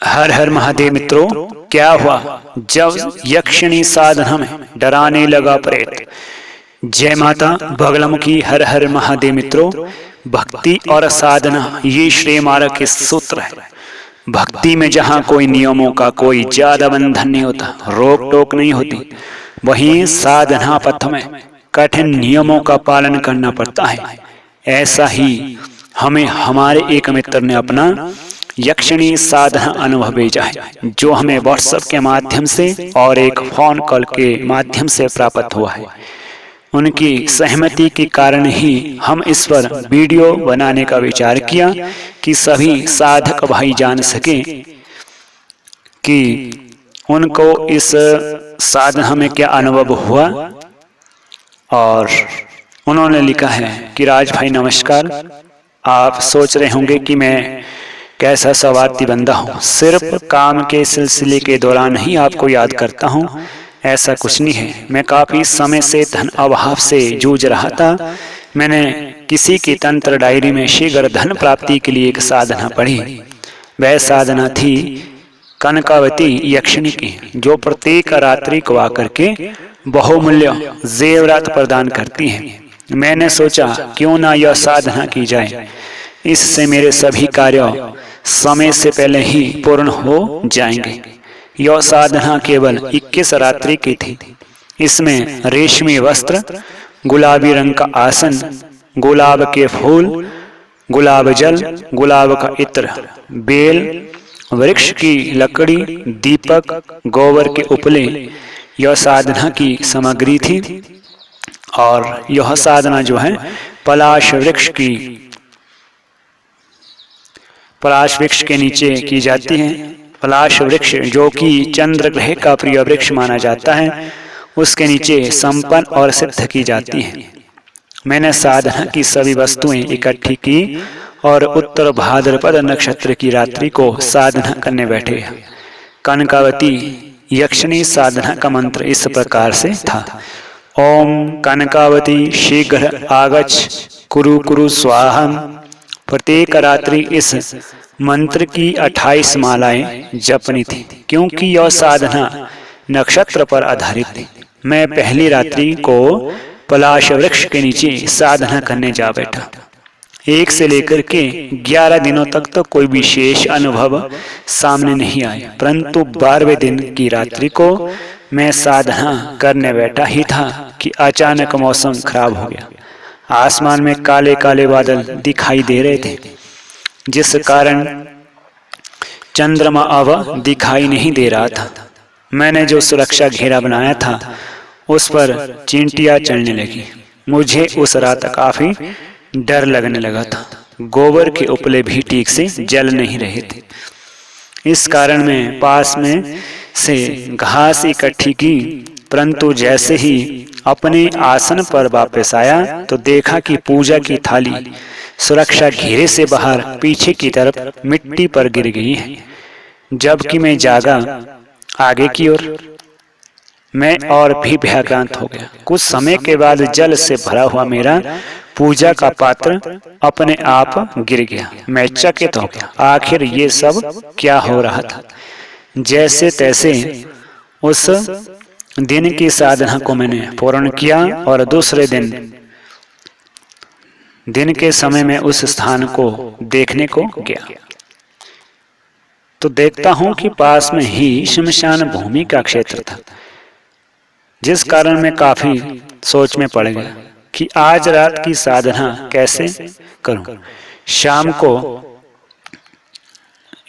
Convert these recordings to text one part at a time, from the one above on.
हर हर महादेव मित्रों, क्या हुआ जब यक्षिणी साधना में डराने लगा प्रेत। जय माता बगलामुखी। हर हर महादेव मित्रों, भक्ति और साधना ये श्री मार्ग के सूत्र है। भक्ति में जहाँ कोई नियमों का कोई ज्यादा बंधन नहीं होता, रोक टोक नहीं होती, वहीं साधना पथ में कठिन नियमों का पालन करना पड़ता है। ऐसा ही हमें हमारे एक मित्र ने अपना यक्षिणी साधना अनुभव भेजा है, जो हमें व्हाट्सएप के माध्यम से और एक फोन कॉल के माध्यम से प्राप्त हुआ है। उनकी सहमति के कारण ही हम इस पर वीडियो बनाने का विचार किया कि सभी साधक भाई जान सके कि उनको इस साधना में क्या अनुभव हुआ। और उन्होंने लिखा है कि राज भाई नमस्कार, आप सोच रहे होंगे कि मैं कैसा स्वार्थी बंदा हूँ, सिर्फ काम के सिलसिले के दौरान ही आपको याद करता हूँ। ऐसा कुछ नहीं है। मैं काफी समय से धन अभाव से जूझ रहा था। मैंने किसी की तंत्र डायरी में शीघ्र धन प्राप्ति के लिए एक साधना पढ़ी। वह साधना थी कनकावती यक्षिणी की, जो प्रत्येक रात्रि को आकर के बहुमूल्य जेवरात प्रदान करती है। मैंने सोचा क्यों ना यह साधना की जाए, इससे मेरे सभी कार्य समय से पहले ही पूर्ण हो जाएंगे। यह साधना केवल 21 रात्रि की थी। इसमें रेशमी वस्त्र, गुलाबी रंग का आसन, गुलाब के फूल, गुलाब जल, गुलाब का इत्र, बेल वृक्ष की लकड़ी, दीपक, गोबर के उपले, यह साधना की सामग्री थी। और यह साधना जो है पलाश वृक्ष के नीचे की जाती है। पलाश वृक्ष जो कि चंद्र ग्रह का प्रिय वृक्ष माना जाता है, उसके नीचे संपन्न और सिद्ध की जाती है। मैंने साधना की सभी वस्तुएं इकट्ठी की और उत्तर भाद्रपद नक्षत्र की रात्रि को साधना करने बैठे। कनकावती यक्षिणी साधना का मंत्र इस प्रकार से था। ओम कनकावती शीघ्र आगच्छ कुरु कुरु स्वाहम। प्रत्येक रात्रि इस मंत्र की 28 मालाएं जपनी थी, क्योंकि यह साधना नक्षत्र पर आधारित थी। मैं पहली रात्रि को पलाश वृक्ष के नीचे साधना करने जा बैठा। 1 से लेकर के 11 दिनों तक तो कोई विशेष अनुभव सामने नहीं आया, परंतु 12वें दिन की रात्रि को मैं साधना करने बैठा ही था कि अचानक मौसम खराब हो गया। आसमान में काले काले बादल दिखाई दे रहे थे, जिस कारण चंद्रमा अब दिखाई नहीं दे रहा था। मैंने जो सुरक्षा घेरा बनाया था उस पर चींटियां चढ़ने लगी। मुझे उस रात काफी डर लगने लगा था। गोबर के उपले भी ठीक से जल नहीं रहे थे। इस कारण मैं पास में से घास इकट्ठी की, परंतु जैसे ही अपने आसन पर वापस आया तो देखा कि पूजा की थाली सुरक्षा घेरे से बाहर पीछे की तरफ मिट्टी पर गिर गई है, जबकि मैं जागा आगे की ओर। मैं और भी भयाक्रांत हो गया। कुछ समय के बाद जल से भरा हुआ मेरा पूजा का पात्र अपने आप गिर गया। मैं चकित हो गया, आखिर ये सब क्या हो रहा था। जैसे तैसे उस दिन की साधना को मैंने पूर्ण किया और दूसरे दिन के समय में उस स्थान को देखने को गया तो देखता हूं कि पास में ही श्मशान भूमि का क्षेत्र था, जिस कारण मैं काफी सोच में पड़ गया कि आज रात की साधना कैसे करूं। शाम को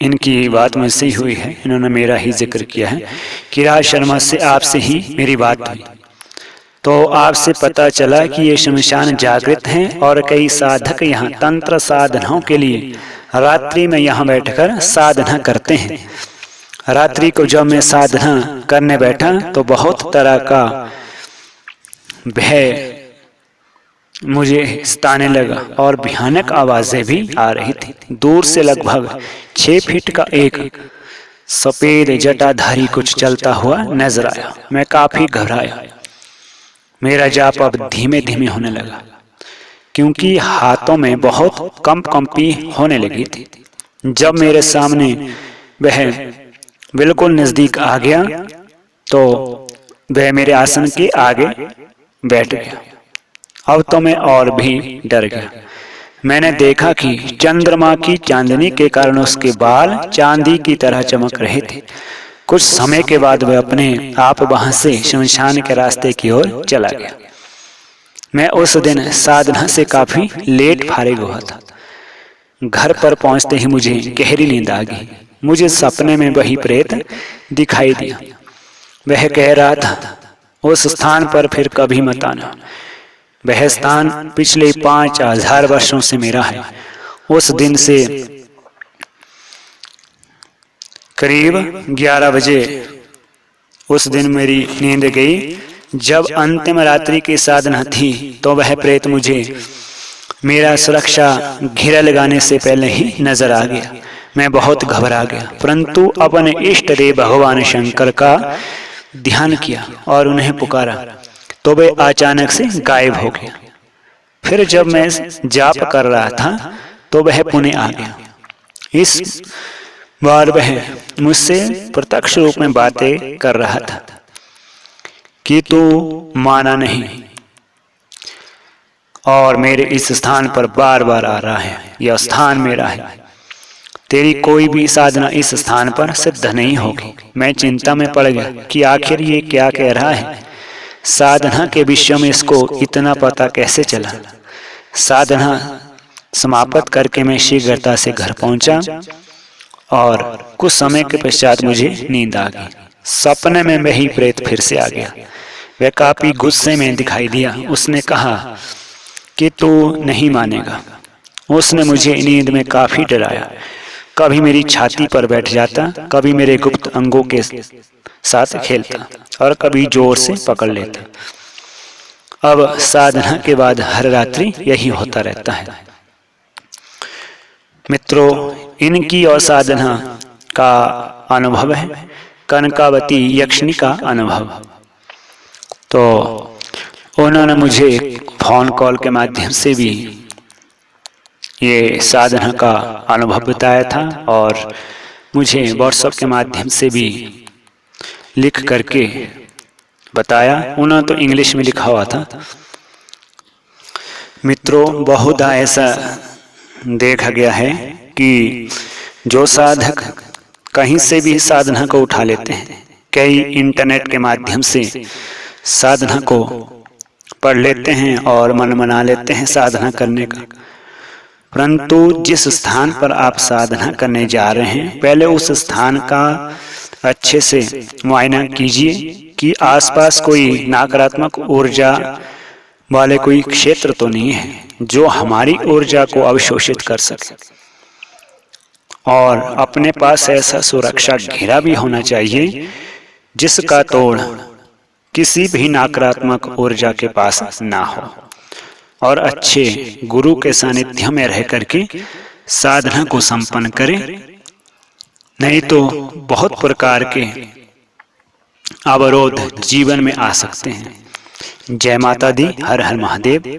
इनकी बात मुझसे ही हुई है, इन्होंने मेरा ही जिक्र किया है कि राज शर्मा से आपसे ही मेरी बात हुई तो आपसे पता चला कि ये शमशान जागृत हैं और कई साधक यहाँ तंत्र साधनाओं के लिए रात्रि में यहाँ बैठकर साधना करते हैं। रात्रि को जब मैं साधना करने बैठा तो बहुत तरह का भय मुझे सताने लगा और भयानक आवाजें भी आ रही थी। दूर से लगभग 6 फीट का एक सफेद जटाधारी कुछ चलता हुआ नजर आया। मैं काफी घबराया। मेरा जाप अब धीमे धीमे होने लगा, क्योंकि हाथों में बहुत कंपी होने लगी थी। जब मेरे सामने वह बिल्कुल नजदीक आ गया तो वह मेरे आसन के आगे बैठ गया। अब तो मैं और भी डर गया। मैंने देखा कि चंद्रमा की चांदनी के कारण उसके बाल चांदी की तरह चमक रहे थे। कुछ समय के बाद वह अपने आप वहां से शमशान के रास्ते की ओर चला गया। मैं उस दिन साधना से काफी लेट फारिग हुआ था। घर पर पहुंचते ही मुझे गहरी नींद आ गई। मुझे सपने में वही प्रेत दिखाई दिया। वह कह रहा था, उस स्थान पर फिर कभी मत आना। वह स्थान पिछले 5000 वर्षों से मेरा है। उस दिन से करीब 11 बजे उस दिन मेरी नींद गई। जब अंतिम रात्रि की साधना थी तो वह प्रेत मुझे मेरा सुरक्षा घेरा लगाने से पहले ही नजर आ गया। मैं बहुत घबरा गया, परंतु अपने इष्ट देव भगवान शंकर का ध्यान किया और उन्हें पुकारा तो वे अचानक से गायब हो गया। फिर जब मैं जाप कर रहा था तो वह पुनः आ गया। इस बार वह मुझसे प्रत्यक्ष रूप में बातें कर रहा था कि तू माना नहीं और मेरे इस स्थान पर बार बार आ रहा है। यह स्थान मेरा है। तेरी कोई भी साधना इस स्थान पर सिद्ध नहीं होगी। मैं चिंता में पड़ गया कि आखिर ये क्या कह रहा है। साधना के विषय में इसको इतना पता कैसे चला। साधना समाप्त करके मैं शीघ्रता से घर पहुंचा और कुछ समय के पश्चात मुझे नींद आ गई। सपने में वही प्रेत फिर से आ गया। वह काफी गुस्से में दिखाई दिया। उसने कहा कि तू नहीं मानेगा। उसने मुझे नींद में काफी डराया। कभी मेरी छाती पर बैठ जाता, कभी मेरे गुप्त अंगों के साथ खेलता और कभी जोर से पकड़ लेता। अब साधना के बाद हर रात्रि यही होता रहता है। मित्रों, इनकी और साधना का अनुभव है कनकावती यक्षिणी का अनुभव। तो उन्होंने मुझे फोन कॉल के माध्यम से भी ये साधना का अनुभव बताया था और मुझे व्हाट्सएप के माध्यम से भी लिख करके बताया। उन्होंने तो इंग्लिश में लिखा हुआ था। मित्रों, बहुधा ऐसा देखा गया है कि जो साधक कहीं से भी साधना को उठा लेते हैं, कई इंटरनेट के माध्यम से साधना को पढ़ लेते हैं और मन मना लेते हैं साधना करने का, परंतु जिस स्थान पर आप साधना करने जा रहे हैं पहले उस स्थान का अच्छे से मुआयना कीजिए कि आसपास कोई नकारात्मक ऊर्जा वाले कोई क्षेत्र तो नहीं है जो हमारी ऊर्जा को अवशोषित कर सके। और अपने पास ऐसा सुरक्षा घेरा भी होना चाहिए जिसका तोड़ किसी भी नकारात्मक ऊर्जा के पास ना हो, और अच्छे गुरु के सानिध्य में रह करके साधना को संपन्न करें। नहीं तो बहुत प्रकार के अवरोध जीवन में आ सकते हैं। जय माता दी। हर हर महादेव।